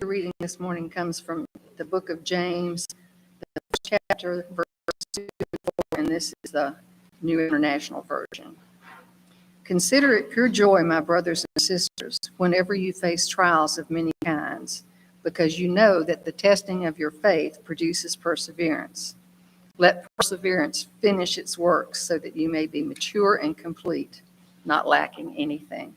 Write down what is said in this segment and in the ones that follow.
reading this morning comes from the book of James, the first chapter, verse 2 and 4, and this is the New International Version. Consider it pure joy, my brothers and sisters, whenever you face trials of many kinds, because you know that the testing of your faith produces perseverance. Let perseverance finish its work so that you may be mature and complete, not lacking anything.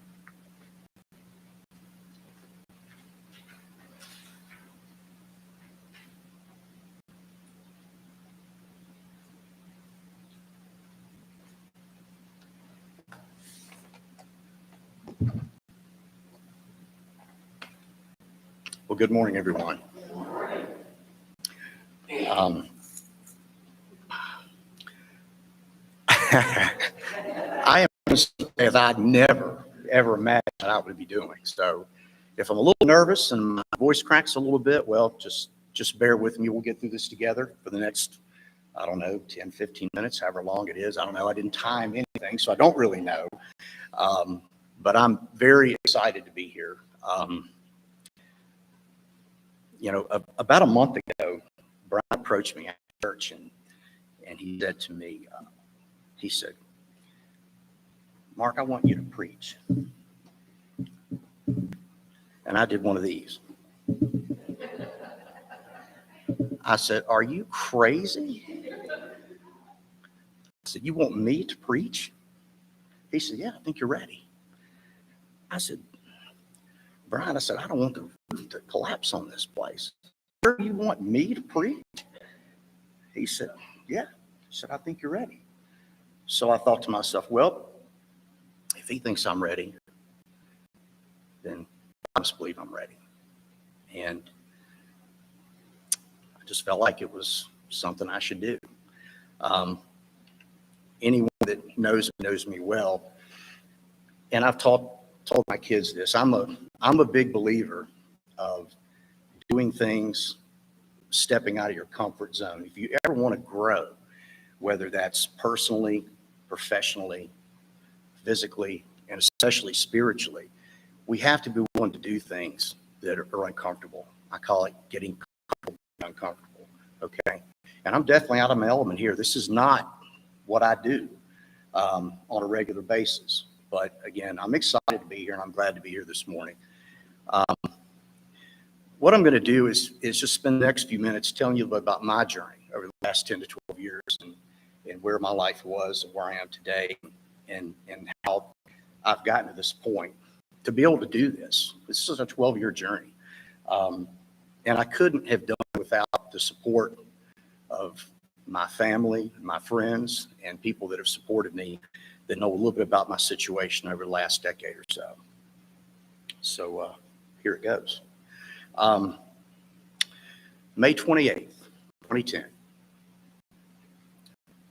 Well, good morning, everyone. I am going to say that I'd never, ever imagined that I would be doing. So if I'm a little nervous and my voice cracks a little bit, well, just bear with me. We'll get through this together for the next, 10, 15 minutes, however long it is. I don't know. I didn't time anything, so I don't really know. But I'm very excited to be here. About a month ago, Brian approached me at church and he said to me, he said, Mark, I want you to preach. And I did one of these. I said, are you crazy? I said, you want me to preach? He said, yeah, I think you're ready. I said, Brian, I said, I don't want the roof to collapse on this place. You want me to preach? He said, yeah. He said, I think you're ready. So I thought to myself, well, if he thinks I'm ready, then I must believe I'm ready. And I just felt like it was something I should do. Anyone that knows me well, and I've told my kids this, I'm a big believer of doing things, stepping out of your comfort zone. If you ever want to grow, whether that's personally, professionally, physically, and especially spiritually, we have to be willing to do things that are uncomfortable. I call it getting uncomfortable, okay? And I'm definitely out of my element here. This is not what I do on a regular basis. But again, I'm excited to be here, and I'm glad to be here this morning. What I'm going to do is just spend the next few minutes telling you about my journey over the last 10 to 12 years and where my life was and where I am today and how I've gotten to this point to be able to do this. This is a 12-year journey. And I couldn't have done it without the support of my family, my friends, and people that have supported me that know a little bit about my situation over the last decade or so. So here it goes. May 28th, 2010,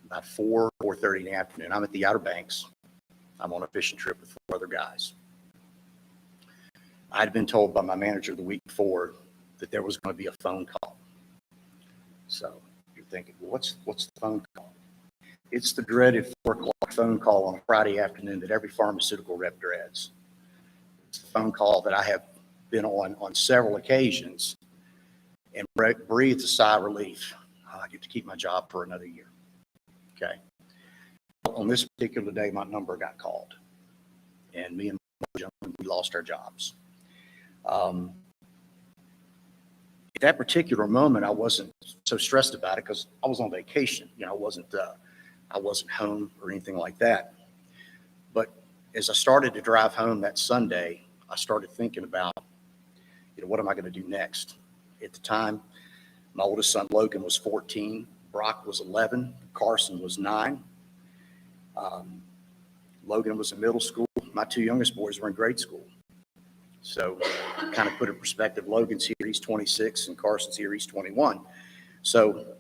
about 4:30 in the afternoon. I'm at the Outer Banks. I'm on a fishing trip with 4 other guys. I had been told by my manager the week before that there was going to be a phone call. So you're thinking, well, what's the phone call? It's the dreaded 4 o'clock phone call on a Friday afternoon that every pharmaceutical rep dreads. It's the phone call that I have been on several occasions and breathed a sigh of relief. I get to keep my job for another year. Okay. On this particular day, my number got called, and me and my gentleman, we lost our jobs. At that particular moment, I wasn't so stressed about it because I was on vacation. I wasn't home or anything like that. But as I started to drive home that Sunday, I started thinking about, what am I going to do next? At the time, my oldest son, Logan, was 14. Brock was 11. Carson was 9. Logan was in middle school. My 2 youngest boys were in grade school. So kind of put it in perspective, Logan's here, he's 26, and Carson's here, he's 21. So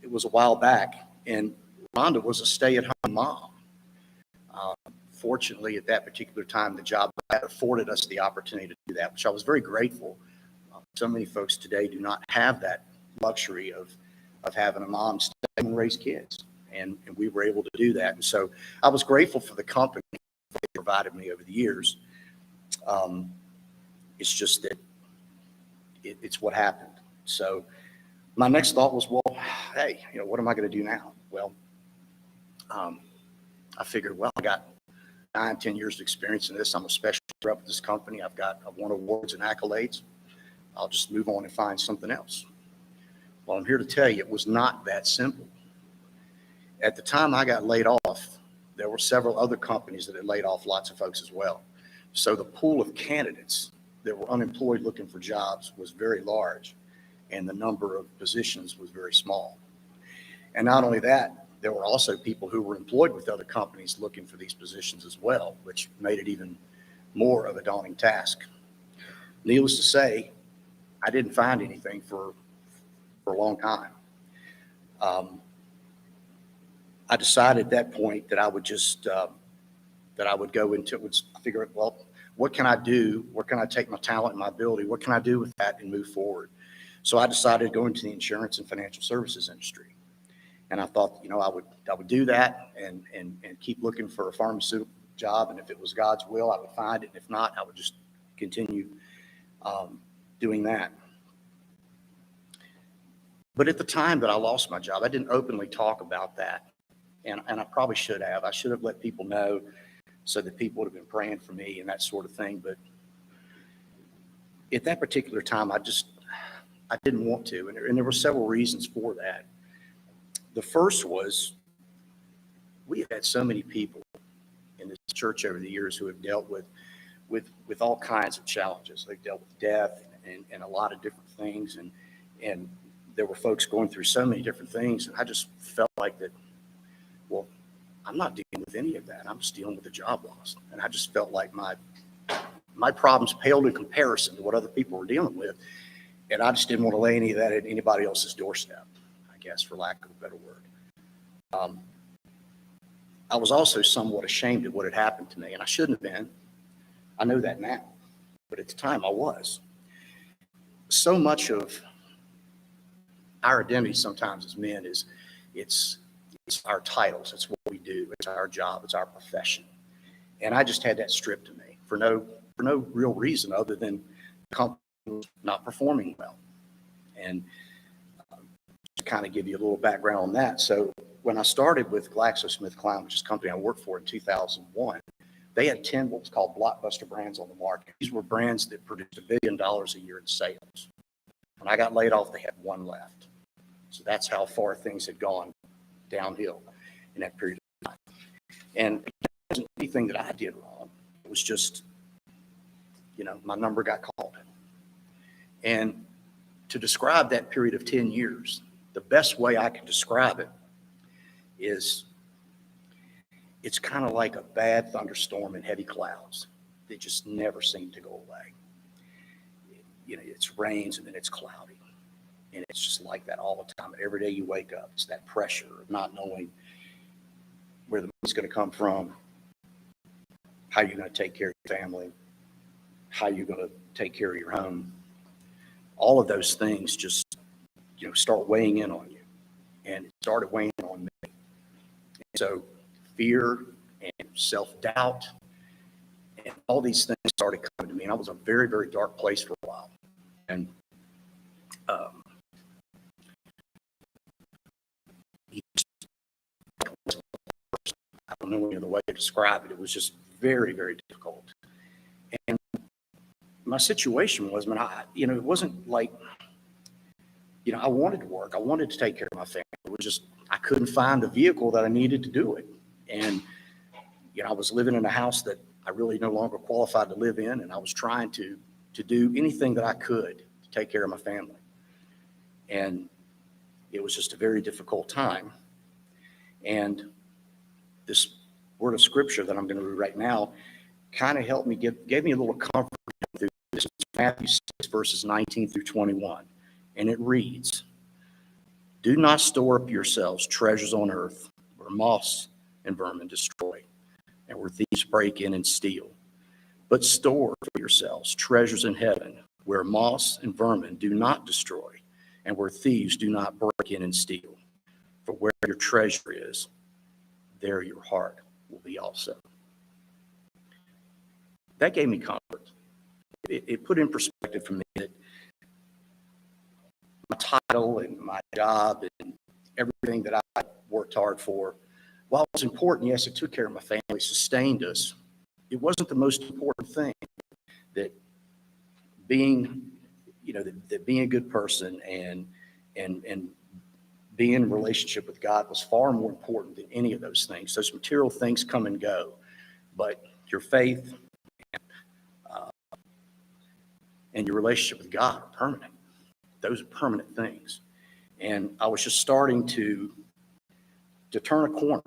it was a while back, and Rhonda was a stay-at-home mom. Fortunately, at that particular time, the job had afforded us the opportunity to do that, which I was very grateful. So many folks today do not have that luxury of having a mom stay and raise kids, and we were able to do that. And so I was grateful for the company they provided me over the years. It's just that it's what happened. So my next thought was, well, hey, what am I going to do now? Well, I figured, well, I got 10 years of experience in this. I'm a special rep at this company. I've won awards and accolades. I'll just move on and find something else. Well, I'm here to tell you it was not that simple. At the time I got laid off, there were several other companies that had laid off lots of folks as well. So the pool of candidates that were unemployed looking for jobs was very large, and the number of positions was very small. And not only that, there were also people who were employed with other companies looking for these positions as well, which made it even more of a daunting task. Needless to say, I didn't find anything for a long time. I decided at that point that I would just, that I would go into it, figure out, well, what can I do? Where can I take my talent and my ability? What can I do with that and move forward? So I decided to go into the insurance and financial services industry. And I thought, I would do that and keep looking for a pharmaceutical job. And if it was God's will, I would find it. And if not, I would just continue doing that. But at the time that I lost my job, I didn't openly talk about that. And I probably should have. I should have let people know so that people would have been praying for me and that sort of thing. But at that particular time, I didn't want to. And there were several reasons for that. The first was we have had so many people in this church over the years who have dealt with all kinds of challenges. They've dealt with death and a lot of different things. And there were folks going through so many different things. And I just felt like that, well, I'm not dealing with any of that. I'm just dealing with the job loss. And I just felt like my problems paled in comparison to what other people were dealing with. And I just didn't want to lay any of that at anybody else's doorstep, I guess, for lack of a better word. I was also somewhat ashamed of what had happened to me, and I shouldn't have been. I know that now, but at the time I was. So much of our identity sometimes as men is it's our titles, it's what we do, it's our job, it's our profession. And I just had that stripped of me for no real reason other than the company was not performing well. And to kind of give you a little background on that. So when I started with GlaxoSmithKline, which is a company I worked for in 2001, they had 10 what was called blockbuster brands on the market. These were brands that produced $1 billion a year in sales. When I got laid off, they had one left. So that's how far things had gone downhill in that period of time. And it wasn't anything that I did wrong. It was just, my number got called. And to describe that period of 10 years, the best way I can describe it is it's kind of like a bad thunderstorm and heavy clouds that just never seem to go away. It rains and then it's cloudy. And it's just like that all the time. Every day you wake up, it's that pressure of not knowing where the money's going to come from, how you're going to take care of your family, how you're going to take care of your home. All of those things just, start weighing in on you. And it started weighing in on me. And so fear and self-doubt and all these things started coming to me. And I was in a very, very dark place for a while. And I don't know any other way to describe it. It was just very, very difficult. And my situation was, it wasn't like, I wanted to work. I wanted to take care of my family. It was just, I couldn't find the vehicle that I needed to do it. And, I was living in a house that I really no longer qualified to live in. And I was trying to do anything that I could to take care of my family. And it was just a very difficult time. And this word of scripture that I'm going to read right now kind of helped me, gave me a little comfort through this. Matthew 6, verses 19 through 21. And it reads, "Do not store up yourselves treasures on earth where moths and vermin destroy and where thieves break in and steal. But store for yourselves treasures in heaven where moths and vermin do not destroy and where thieves do not break in and steal. For where your treasure is, there your heart will be also." That gave me comfort. It put in perspective for me that my title and my job and everything that I worked hard for, while it was important, yes, it took care of my family, sustained us, it wasn't the most important thing. That being, that being a good person and being in a relationship with God was far more important than any of those things. Those material things come and go, but your faith and your relationship with God are permanent. Those are permanent things. And I was just starting to turn a corner.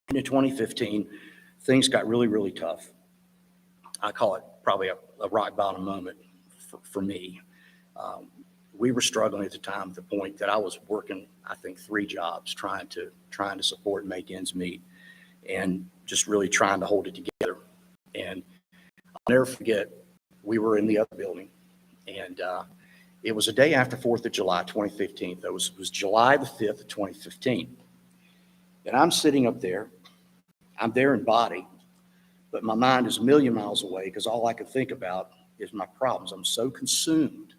And in 2015, things got really, really tough. I call it probably a rock bottom moment for me. We were struggling at the time, at the point that I was working, I think, 3 jobs, trying to support and make ends meet, and just really trying to hold it together. And I'll never forget, we were in the other building, and it was a day after 4th of July, 2015. It was July the 5th of 2015. And I'm sitting up there. I'm there in body, but my mind is a million miles away because all I can think about is my problems. I'm so consumed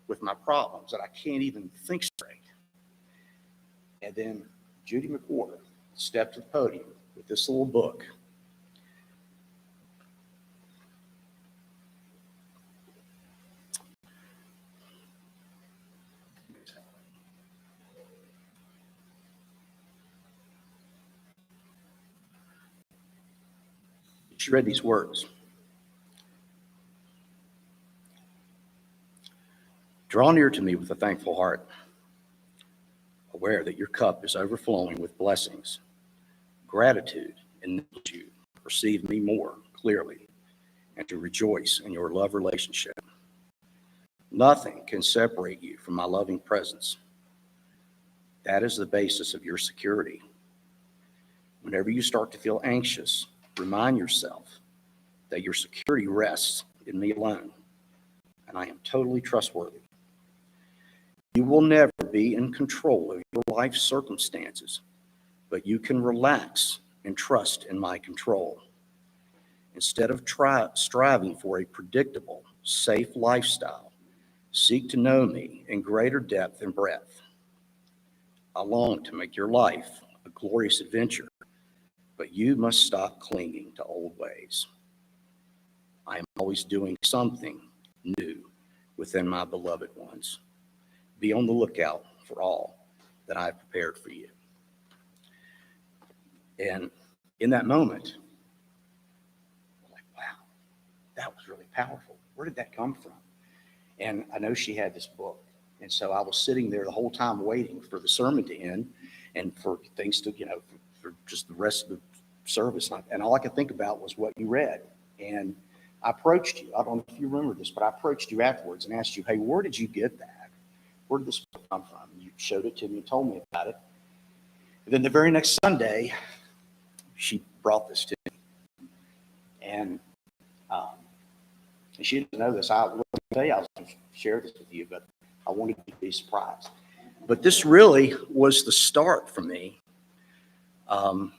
with my problems that I can't even think straight. And then Judy McWhorter stepped to the podium with this little book. She read these words. Draw near to me with a thankful heart, aware that your cup is overflowing with blessings. Gratitude enables you to perceive me more clearly and to rejoice in your love relationship. Nothing can separate you from my loving presence. That is the basis of your security. Whenever you start to feel anxious, remind yourself that your security rests in me alone, and I am totally trustworthy. You will never be in control of your life circumstances, but you can relax and trust in my control. Instead of striving for a predictable, safe lifestyle, seek to know me in greater depth and breadth. I long to make your life a glorious adventure, but you must stop clinging to old ways. I am always doing something new within my beloved ones. Be on the lookout for all that I have prepared for you. And in that moment, I'm like, wow, that was really powerful. Where did that come from? And I know she had this book. And so I was sitting there the whole time waiting for the sermon to end and for things to, for just the rest of the service. And all I could think about was what you read. And I approached you. I don't know if you remember this, but I approached you afterwards and asked you, hey, where did you get that? Where did this book come from? And you showed it to me and told me about it. And then the very next Sunday, she brought this to me. And she didn't know this. I was going to share this with you, but I wanted you to be surprised. But this really was the start for me, to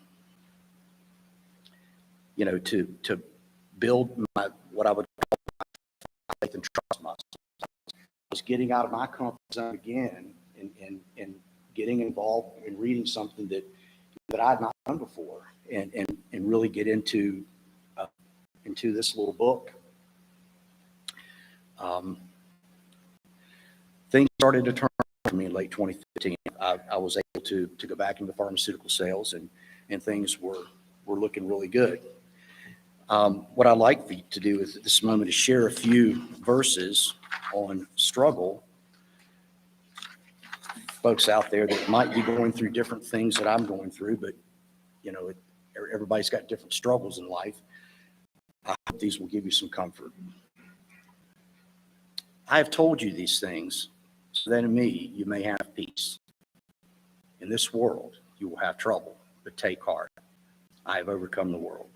build what I would call my faith and trust muscle. I was getting out of my comfort zone again and getting involved in reading something that I had not done before, and really get into this little book. Things started to turn for me in late 2015. I was able to go back into pharmaceutical sales, and things were looking really good. What I'd like to do at this moment is share a few verses on struggle. Folks out there that might be going through different things that I'm going through, but everybody's got different struggles in life. I hope these will give you some comfort. I have told you these things so that in me you may have peace. In this world you will have trouble, but take heart. I have overcome the world.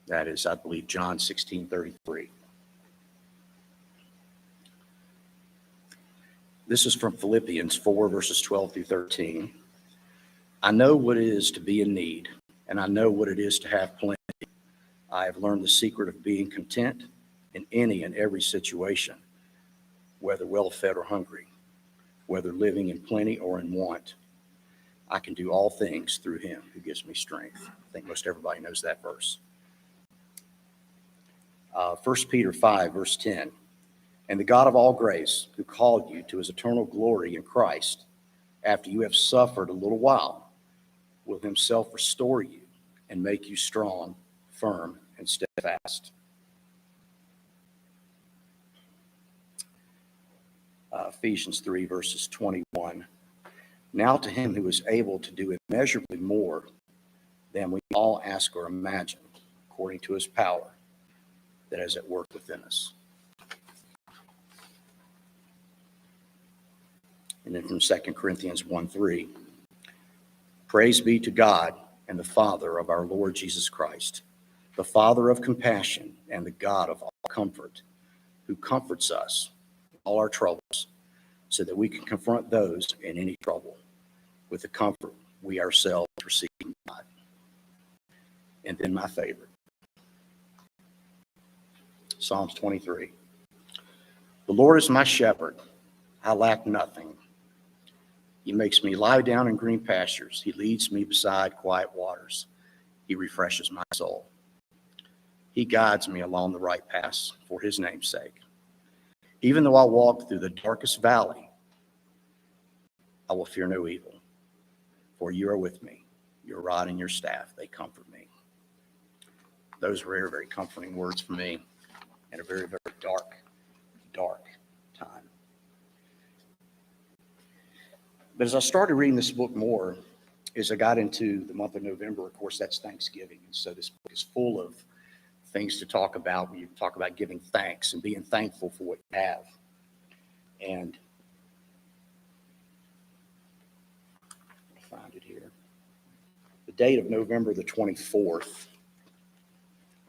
That is, I believe, John 16:33. This is from Philippians 4, verses 12 through 13. I know what it is to be in need, and I know what it is to have plenty. I have learned the secret of being content in any and every situation. whether well-fed or hungry, whether living in plenty or in want. I can do all things through him who gives me strength. I think most everybody knows that verse. 1 Peter 5, verse 10. And the God of all grace, who called you to his eternal glory in Christ, after you have suffered a little while, will himself restore you and make you strong, firm, and steadfast. Ephesians 3, verses 21. Now to him who is able to do immeasurably more than we all ask or imagine, according to his power that is at work within us. And then from 2 Corinthians 1:3, praise be to God and the Father of our Lord Jesus Christ, the Father of compassion and the God of all comfort, who comforts us in all our troubles, so that we can confront those in any trouble with the comfort we ourselves receive from God. And then my favorite, Psalms 23. The Lord is my shepherd, I lack nothing. He makes me lie down in green pastures. He leads me beside quiet waters. He refreshes my soul. He guides me along the right paths for his name's sake. Even though I walk through the darkest valley, I will fear no evil, for you are with me. Your rod and your staff, they comfort me. Those were very, very comforting words for me in a very, very dark time. But as I started reading this book more, as I got into the month of November, of course, that's Thanksgiving. And so this book is full of things to talk about when you talk about giving thanks and being thankful for what you have. And I'll find it here. The date of November the 24th,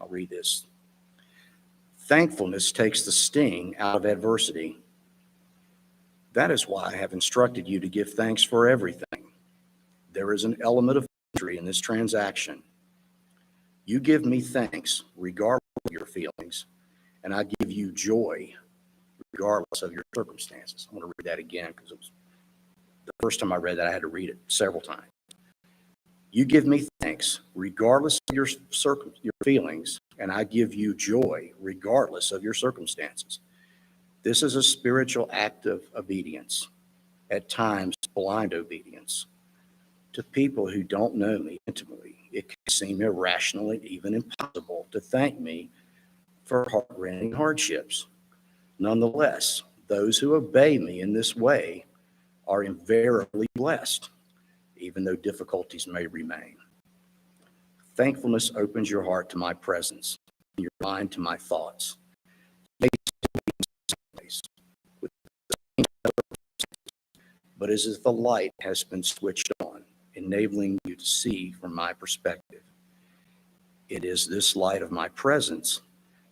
I'll read this. Thankfulness takes the sting out of adversity. That is why I have instructed you to give thanks for everything. There is an element of victory in this transaction. You give me thanks regardless of your feelings, and I give you joy regardless of your circumstances. I'm going to read that again because it was the first time I read that, I had to read it several times. You give me thanks regardless of your feelings, and I give you joy regardless of your circumstances. This is a spiritual act of obedience, at times blind obedience. To people who don't know me intimately, it can seem irrational and even impossible to thank me for heart-rending hardships. Nonetheless, those who obey me in this way are invariably blessed, even though difficulties may remain. Thankfulness opens your heart to my presence, and your mind to my thoughts. But as if the light has been switched on, enabling you to see from my perspective. It is this light of my presence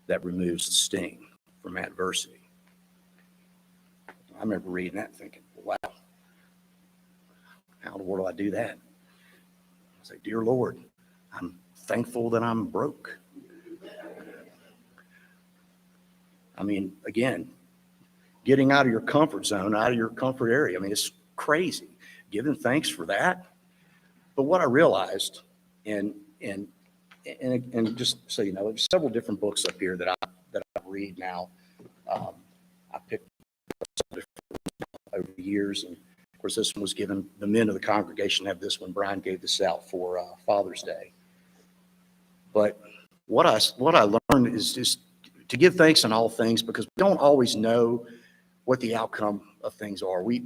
that removes the sting from adversity. I remember reading that thinking, wow, how in the world do I do that? I say, dear Lord, I'm thankful that I'm broke. I mean, again, getting out of your comfort zone, out of your comfort area. I mean, it's crazy. Giving thanks for that. But what I realized, and just so you know, there's several different books up here that I read now. I picked over the years, and of course, this one was given. The men of the congregation have this one. Brian gave this out for Father's Day. But what I learned is just to give thanks in all things, because we don't always know what the outcome of things are. We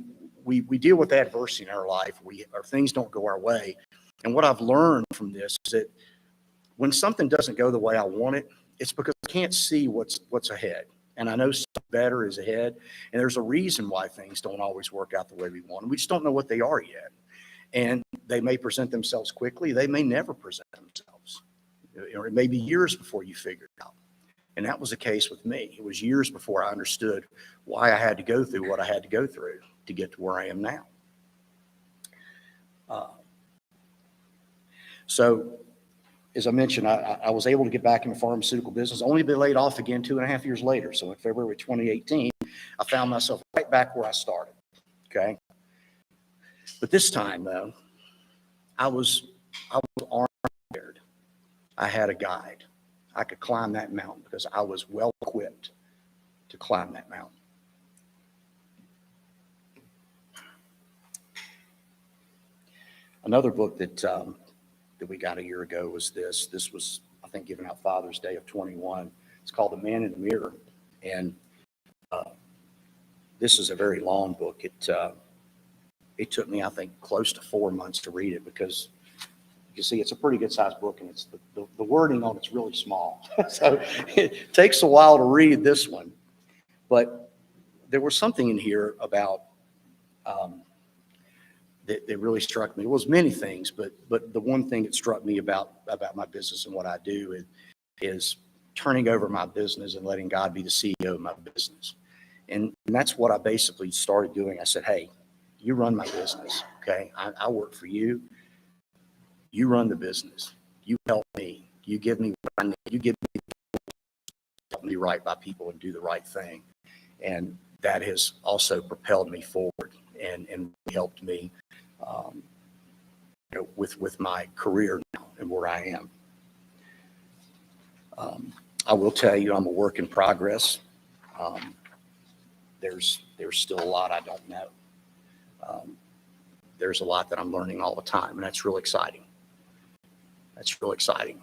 deal with adversity in our life. Our things don't go our way. And what I've learned from this is that when something doesn't go the way I want it, it's because I can't see what's ahead. And I know something better is ahead. And there's a reason why things don't always work out the way we want. And we just don't know what they are yet. And they may present themselves quickly. They may never present themselves. Or it may be years before you figure it out. And that was the case with me. It was years before I understood why I had to go through what I had to go through to get to where I am now. So as I mentioned, I was able to get back in the pharmaceutical business, only to be laid off again 2.5 years later. So in February 2018, I found myself right back where I started. Okay. But this time, though, I was armed and prepared. I had a guide. I could climb that mountain because I was well equipped to climb that mountain. Another book that we got a year ago was this. This was, I think, given out Father's Day of 21. It's called The Man in the Mirror. And this is a very long book. It took me, I think, close to 4 months to read it because you see it's a pretty good sized book and it's the wording on it's really small. So it takes a while to read this one. But there was something in here about that really struck me. It was many things, but the one thing that struck me about my business and what I do is turning over my business and letting God be the CEO of my business. And that's what I basically started doing. I said, hey, you run my business, okay? I work for you. You run the business. You help me. You give me what I need. You give me help me right by people and do the right thing. And that has also propelled me forward and helped me with my career now and where I am. I will tell you, I'm a work in progress. There's still a lot I don't know. There's a lot that I'm learning all the time, and that's real exciting. That's real exciting.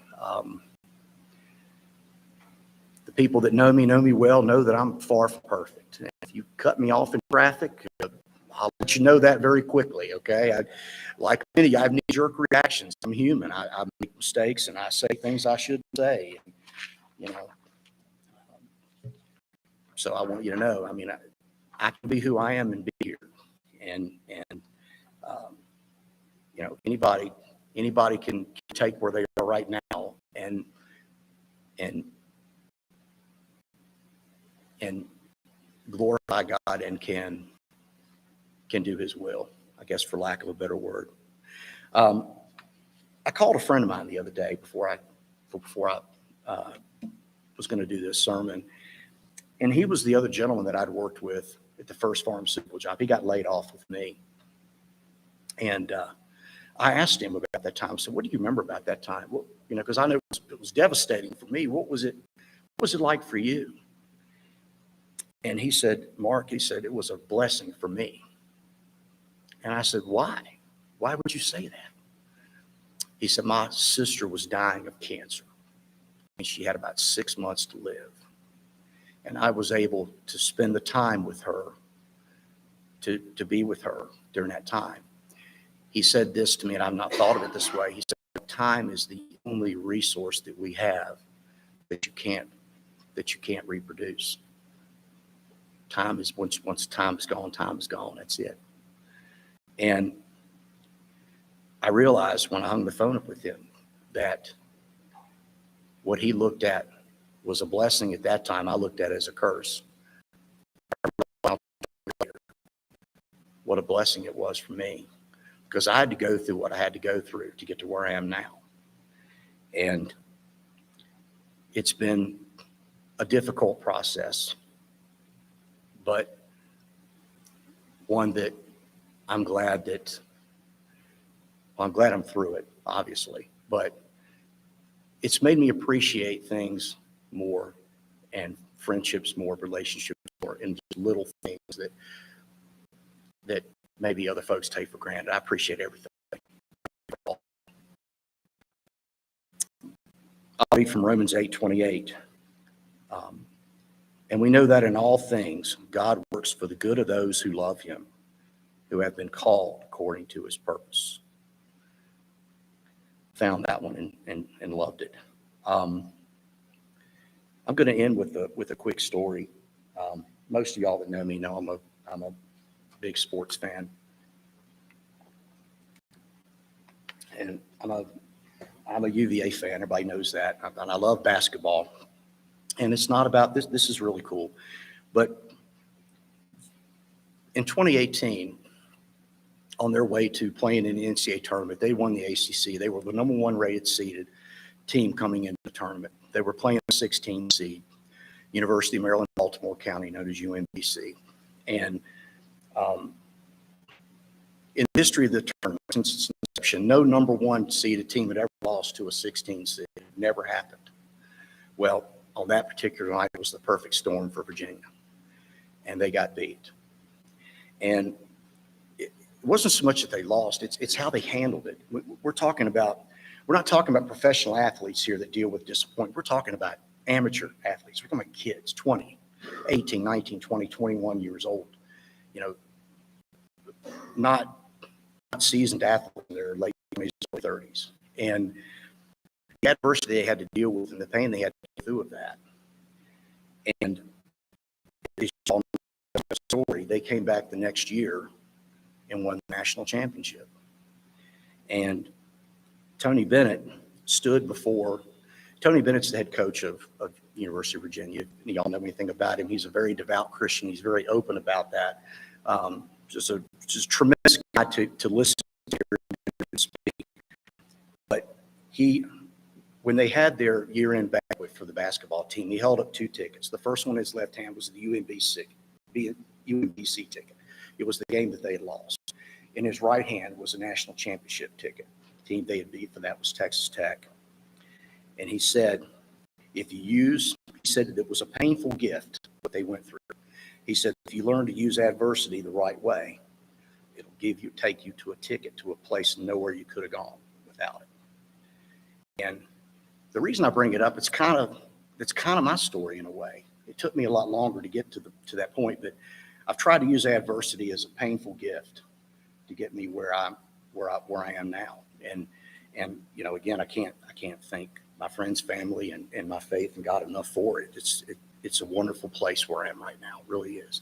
The people that know me well, know that I'm far from perfect. And if you cut me off in traffic, I'll let you know that very quickly, okay? Like many, I have knee-jerk reactions. I'm human. I make mistakes, and I say things I shouldn't say. So I want you to know, I mean, I can be who I am and be here. And anybody can take where they are right now and glorify God and can do his will, I guess, for lack of a better word. I called a friend of mine the other day before I was going to do this sermon. And he was the other gentleman that I'd worked with at the first pharmaceutical job. He got laid off with me. And I asked him about that time. I said, what do you remember about that time? Well, because I know it was devastating for me. What was it like for you? And he said, Mark, it was a blessing for me. And I said, why? Why would you say that? He said, my sister was dying of cancer, and she had about 6 months to live. And I was able to spend the time with her, to be with her during that time. He said this to me, and I've not thought of it this way. He said, time is the only resource that we have that you can't reproduce. Time is, once time is gone, time is gone. That's it. And I realized when I hung the phone up with him that what he looked at was a blessing at that time. I looked at it as a curse. What a blessing it was for me, because I had to go through what I had to go through to get to where I am now. And it's been a difficult process, but one that I'm glad I'm through it, obviously, but it's made me appreciate things more, and friendships more, relationships more, and just little things that maybe other folks take for granted. I appreciate everything. I'll read from Romans 8:28. And we know that in all things, God works for the good of those who love him, who have been called according to his purpose. Found that one and loved it. I'm going to end with a quick story. Most of y'all that know me know I'm a big sports fan, and I'm a UVA fan. Everybody knows that, and I love basketball. And it's not about this. This is really cool, but in 2018, on their way to playing in the NCAA tournament, they won the ACC. They were the number one rated seeded team coming into the tournament. They were playing a 16 seed, University of Maryland, Baltimore County, known as UMBC. And in the history of the tournament, since its inception, no number one seeded team had ever lost to a 16 seed. It never happened. Well, on that particular night, it was the perfect storm for Virginia, and they got beat. And it wasn't so much that they lost, it's how they handled it. We're not talking about professional athletes here that deal with disappointment. We're talking about amateur athletes. We're talking about kids, 20, 18, 19, 20, 21 years old. Not seasoned athletes in their late 20s, early 30s. And the adversity they had to deal with and the pain they had to go through with that. And as you all know the story, they came back the next year and won the national championship. And Tony Bennett's the head coach of University of Virginia. Y'all know anything about him. He's a very devout Christian. He's very open about that. Just a tremendous guy to listen to and speak. But when they had their year-end banquet for the basketball team, he held up two tickets. The first one in his left hand was the UMBC ticket. It was the game that they had lost. In his right hand was a national championship ticket. The team they had beat for that was Texas Tech. And he said, he said that it was a painful gift, what they went through. He said, if you learn to use adversity the right way, it'll take you to a ticket to a place nowhere you could have gone without it. And the reason I bring it up, it's kind of my story in a way. It took me a lot longer to get to that point, but I've tried to use adversity as a painful gift to get me where I am now. And again, I can't thank my friends, family, and my faith in God enough for it. It's a wonderful place where I am right now. It really is.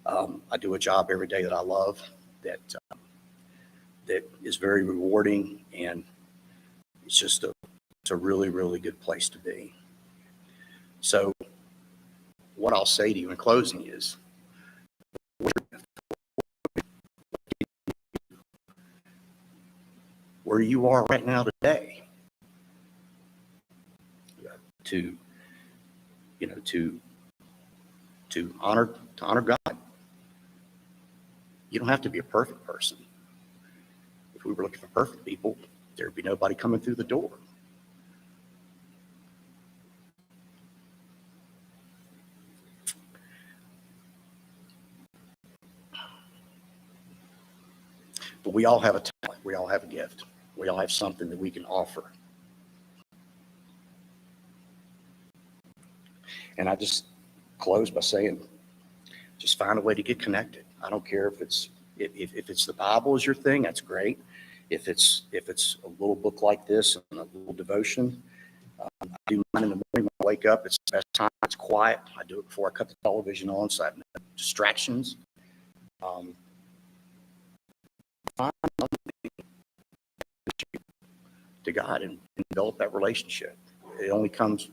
I do a job every day that I love, that is very rewarding, and it's a really, really good place to be. So what I'll say to you in closing is, where you are right now today, to honor God. You don't have to be a perfect person. If we were looking for perfect people, there'd be nobody coming through the door. But we all have a talent. We all have a gift. We all have something that we can offer. And I just close by saying, just find a way to get connected. I don't care if it's the Bible is your thing, that's great. If it's a little book like this and a little devotion, I do mine in the morning when I wake up. It's the best time. It's quiet. I do it before I cut the television on, so I have no distractions. Find something to God and develop that relationship. It only comes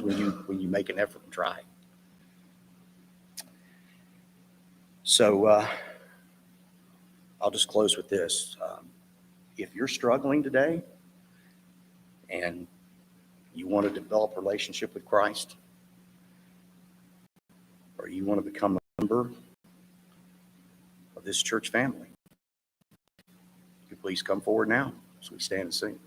when you make an effort and try. So I'll just close with this. If you're struggling today and you want to develop a relationship with Christ, or you want to become a member of this church family, you please come forward now as we stand and sing.